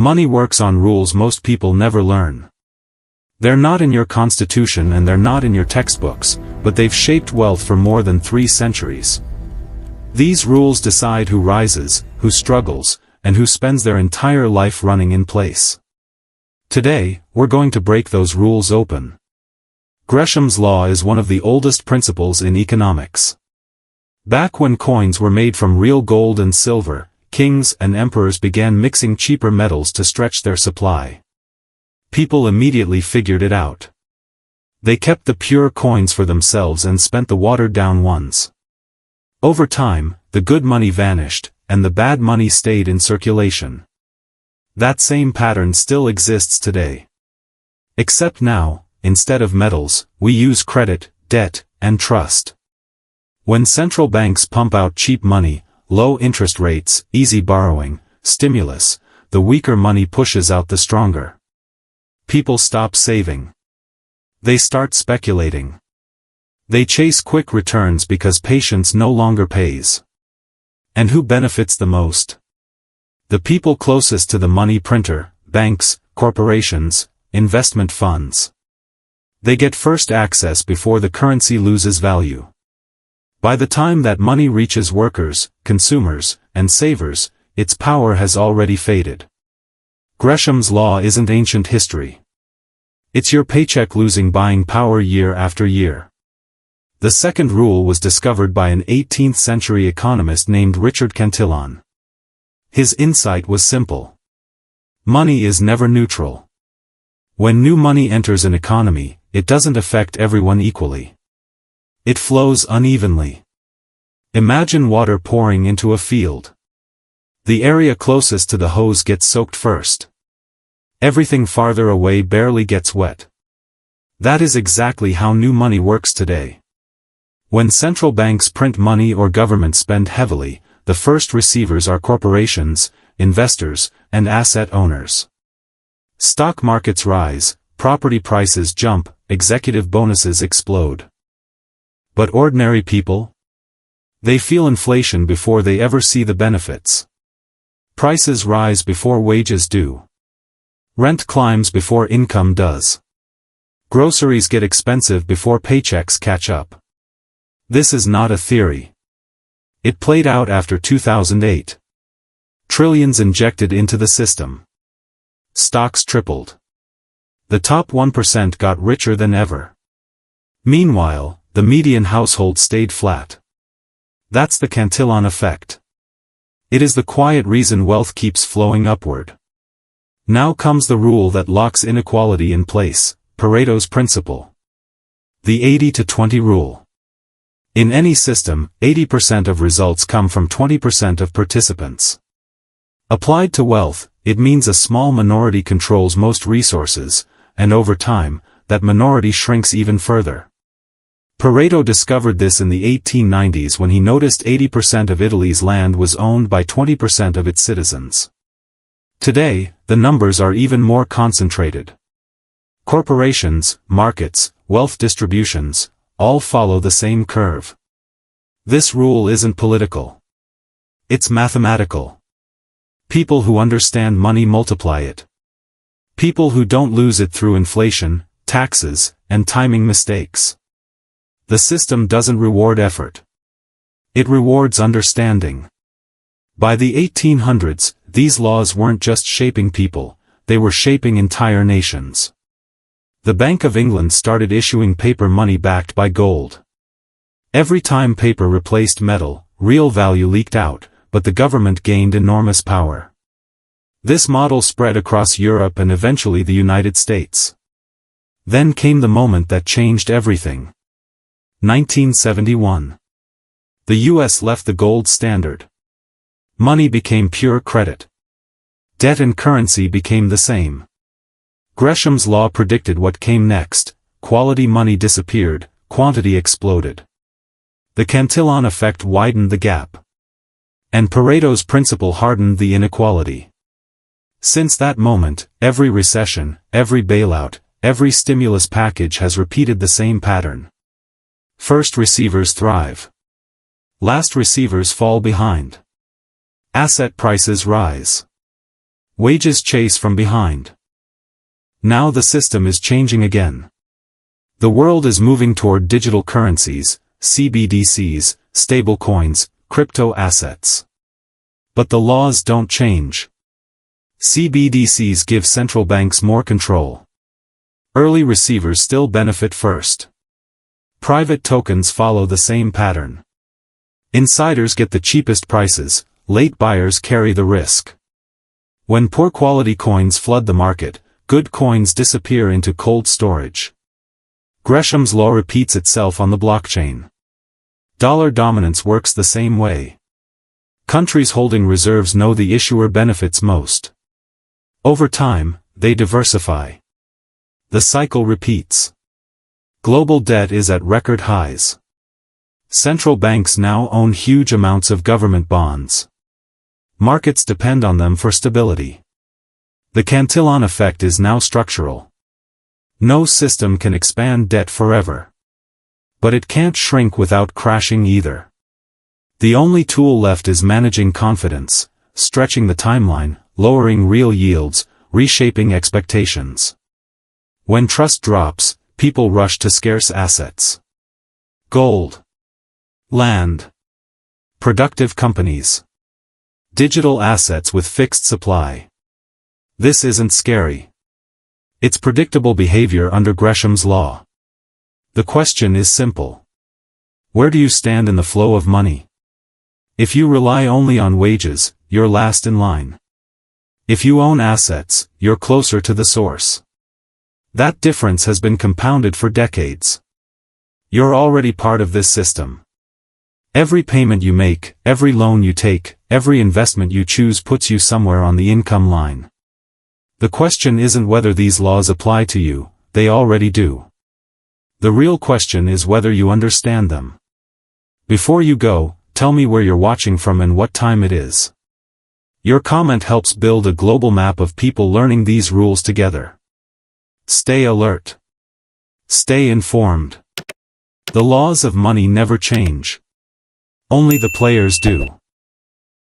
Money works on rules most people never learn. They're not in your constitution and they're not in your textbooks, but they've shaped wealth for more than 3 centuries. These rules decide who rises, who struggles, and who spends their entire life running in place. Today, we're going to break those rules open. Gresham's law is one of the oldest principles in economics. Back when coins were made from real gold and silver, kings and emperors began mixing cheaper metals to stretch their supply. People immediately figured it out. They kept the pure coins for themselves and spent the watered-down ones. Over time, the good money vanished, and the bad money stayed in circulation. That same pattern still exists today. Except now, instead of metals, we use credit, debt, and trust. When central banks pump out cheap money, low interest rates, easy borrowing, stimulus, the weaker money pushes out the stronger. People stop saving. They start speculating. They chase quick returns because patience no longer pays. And who benefits the most? The people closest to the money printer, banks, corporations, investment funds. They get first access before the currency loses value. By the time that money reaches workers, consumers, and savers, its power has already faded. Gresham's law isn't ancient history. It's your paycheck losing buying power year after year. The second rule was discovered by an 18th-century economist named Richard Cantillon. His insight was simple. Money is never neutral. When new money enters an economy, it doesn't affect everyone equally. It flows unevenly. Imagine water pouring into a field. The area closest to the hose gets soaked first. Everything farther away barely gets wet. That is exactly how new money works today. When central banks print money or governments spend heavily, the first receivers are corporations, investors, and asset owners. Stock markets rise, property prices jump, executive bonuses explode. But ordinary people? They feel inflation before they ever see the benefits. Prices rise before wages do. Rent climbs before income does. Groceries get expensive before paychecks catch up. This is not a theory. It played out after 2008. Trillions injected into the system. Stocks tripled. The top 1% got richer than ever. Meanwhile, the median household stayed flat. That's the Cantillon effect. It is the quiet reason wealth keeps flowing upward. Now comes the rule that locks inequality in place, Pareto's principle. The 80-20 rule. In any system, 80% of results come from 20% of participants. Applied to wealth, it means a small minority controls most resources, and over time, that minority shrinks even further. Pareto discovered this in the 1890s when he noticed 80% of Italy's land was owned by 20% of its citizens. Today, the numbers are even more concentrated. Corporations, markets, wealth distributions, all follow the same curve. This rule isn't political. It's mathematical. People who understand money multiply it. People who don't lose it through inflation, taxes, and timing mistakes. The system doesn't reward effort. It rewards understanding. By the 1800s, these laws weren't just shaping people, they were shaping entire nations. The Bank of England started issuing paper money backed by gold. Every time paper replaced metal, real value leaked out, but the government gained enormous power. This model spread across Europe and eventually the United States. Then came the moment that changed everything. 1971. The US left the gold standard. Money became pure credit. Debt and currency became the same. Gresham's law predicted what came next. Quality money disappeared, quantity exploded. The Cantillon effect widened the gap. And Pareto's principle hardened the inequality. Since that moment, every recession, every bailout, every stimulus package has repeated the same pattern. First receivers thrive. Last receivers fall behind. Asset prices rise. Wages chase from behind. Now the system is changing again. The world is moving toward digital currencies, CBDCs, stablecoins, crypto assets. But the laws don't change. CBDCs give central banks more control. Early receivers still benefit first. Private tokens follow the same pattern. Insiders get the cheapest prices, late buyers carry the risk. When poor quality coins flood the market, good coins disappear into cold storage. Gresham's law repeats itself on the blockchain. Dollar dominance works the same way. Countries holding reserves know the issuer benefits most. Over time, they diversify. The cycle repeats. Global debt is at record highs. Central banks now own huge amounts of government bonds. Markets depend on them for stability. The Cantillon effect is now structural. No system can expand debt forever. But it can't shrink without crashing either. The only tool left is managing confidence, stretching the timeline, lowering real yields, reshaping expectations. When trust drops, people rush to scarce assets. Gold. Land. Productive companies. Digital assets with fixed supply. This isn't scary. It's predictable behavior under Gresham's law. The question is simple. Where do you stand in the flow of money? If you rely only on wages, you're last in line. If you own assets, you're closer to the source. That difference has been compounded for decades. You're already part of this system. Every payment you make, every loan you take, every investment you choose puts you somewhere on the income line. The question isn't whether these laws apply to you, they already do. The real question is whether you understand them. Before you go, tell me where you're watching from and what time it is. Your comment helps build a global map of people learning these rules together. Stay alert. Stay informed. The laws of money never change. Only the players do.